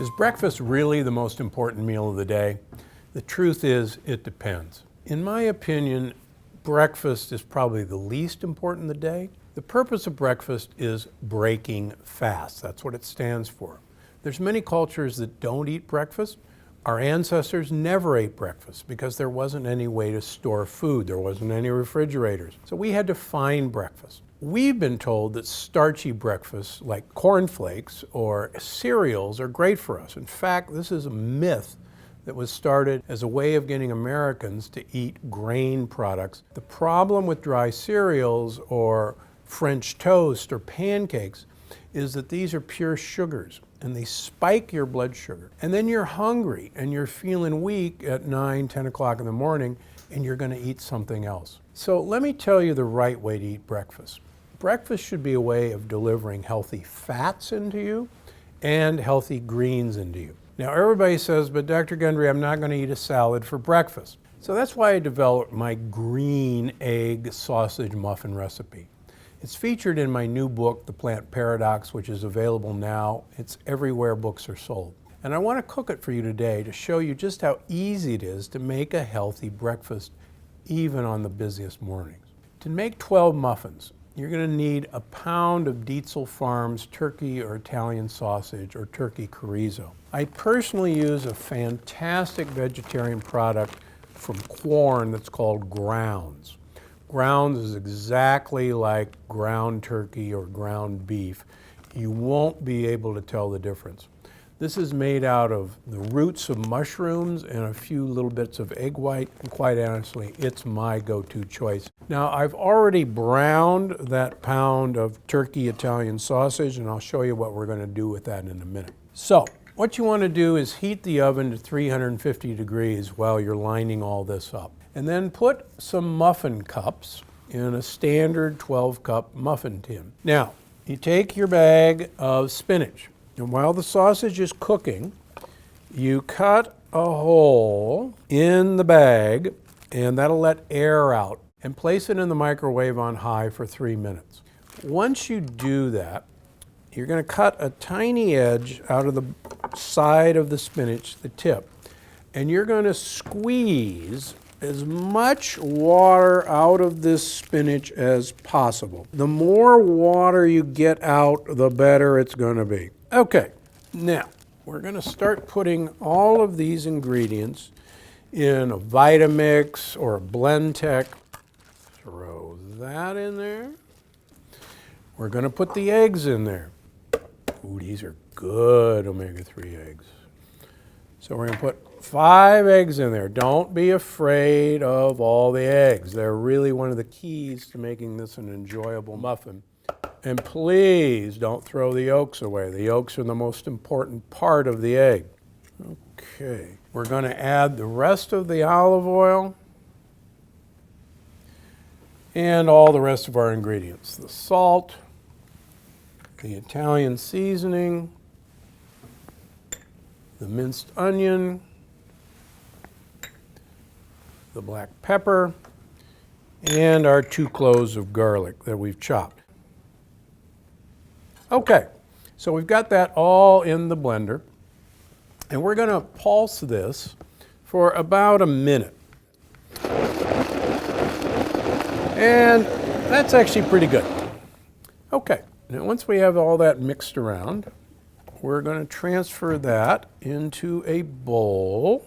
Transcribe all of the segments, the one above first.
Is breakfast really the most important meal of the day? The truth is, it depends. In my opinion, breakfast is probably the least important of the day. The purpose of breakfast is breaking fast. That's what it stands for. There's many cultures that don't eat breakfast. Our ancestors never ate breakfast because there wasn't any way to store food. There wasn't any refrigerators. So we had to find breakfast. We've been told that starchy breakfasts like cornflakes or cereals are great for us. In fact, this is a myth that was started as a way of getting Americans to eat grain products. The problem with dry cereals or French toast or pancakes is that these are pure sugars and they spike your blood sugar. And then you're hungry and you're feeling weak at 9, 10 o'clock in the morning and you're going to eat something else. So let me tell you the right way to eat breakfast. Breakfast should be a way of delivering healthy fats into you and healthy greens into you. Now everybody says, but Dr. Gundry, I'm not going to eat a salad for breakfast. So that's why I developed my green egg sausage muffin recipe. It's featured in my new book, The Plant Paradox, which is available now. It's everywhere books are sold. And I want to cook it for you today to show you just how easy it is to make a healthy breakfast, even on the busiest mornings. To make 12 muffins, you're going to need a pound of Dietzel Farms turkey or Italian sausage or turkey chorizo. I personally use a fantastic vegetarian product from corn that's called grounds. Grounds is exactly like ground turkey or ground beef. You won't be able to tell the difference. This is made out of the roots of mushrooms and a few little bits of egg white, and quite honestly, it's my go-to choice. Now, I've already browned that pound of turkey Italian sausage, and I'll show you what we're going to do with that in a minute. So, what you want to do is heat the oven to 350 degrees while you're lining all this up. And then put some muffin cups in a standard 12-cup muffin tin. Now, you take your bag of spinach, and while the sausage is cooking, you cut a hole in the bag, and that'll let air out, and place it in the microwave on high for 3 minutes. Once you do that, you're going to cut a tiny edge out of the side of the spinach, the tip, and you're going to squeeze as much water out of this spinach as possible. The more water you get out, the better it's going to be. Okay, now we're going to start putting all of these ingredients in a Vitamix or a Blendtec. Throw that in there. We're going to put the eggs in there. Ooh, these are good omega-3 eggs. So we're going to put 5 eggs in there. Don't be afraid of all the eggs. They're really one of the keys to making this an enjoyable muffin. And please don't throw the yolks away. The yolks are the most important part of the egg. Okay, we're going to add the rest of the olive oil and all the rest of our ingredients. The salt, the Italian seasoning, the minced onion, the black pepper, and our 2 cloves of garlic that we've chopped. Okay, so we've got that all in the blender, and we're going to pulse this for about a minute. And that's actually pretty good. Okay, now once we have all that mixed around, we're going to transfer that into a bowl,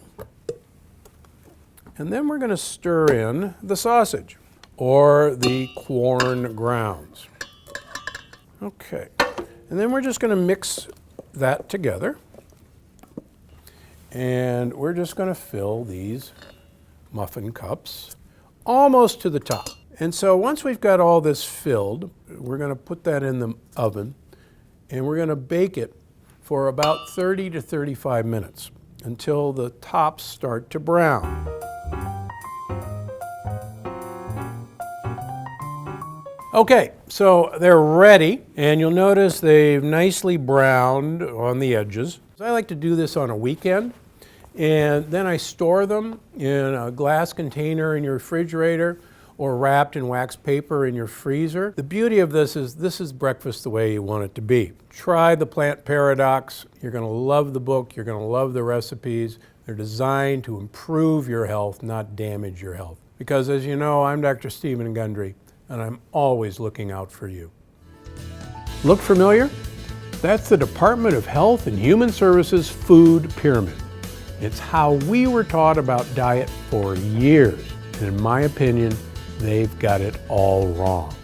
and then we're going to stir in the sausage or the corn grounds. Okay, and then we're just going to mix that together, and we're just going to fill these muffin cups almost to the top. And so once we've got all this filled, we're going to put that in the oven, and we're going to bake it for about 30 to 35 minutes until the tops start to brown. Okay, so they're ready, and you'll notice they've nicely browned on the edges. I like to do this on a weekend, and then I store them in a glass container in your refrigerator, or wrapped in wax paper in your freezer. The beauty of this is breakfast the way you want it to be. Try the Plant Paradox. You're going to love the book. You're going to love the recipes. They're designed to improve your health, not damage your health. Because as you know, I'm Dr. Stephen Gundry, and I'm always looking out for you. Look familiar? That's the Department of Health and Human Services Food Pyramid. It's how we were taught about diet for years, and in my opinion, they've got it all wrong.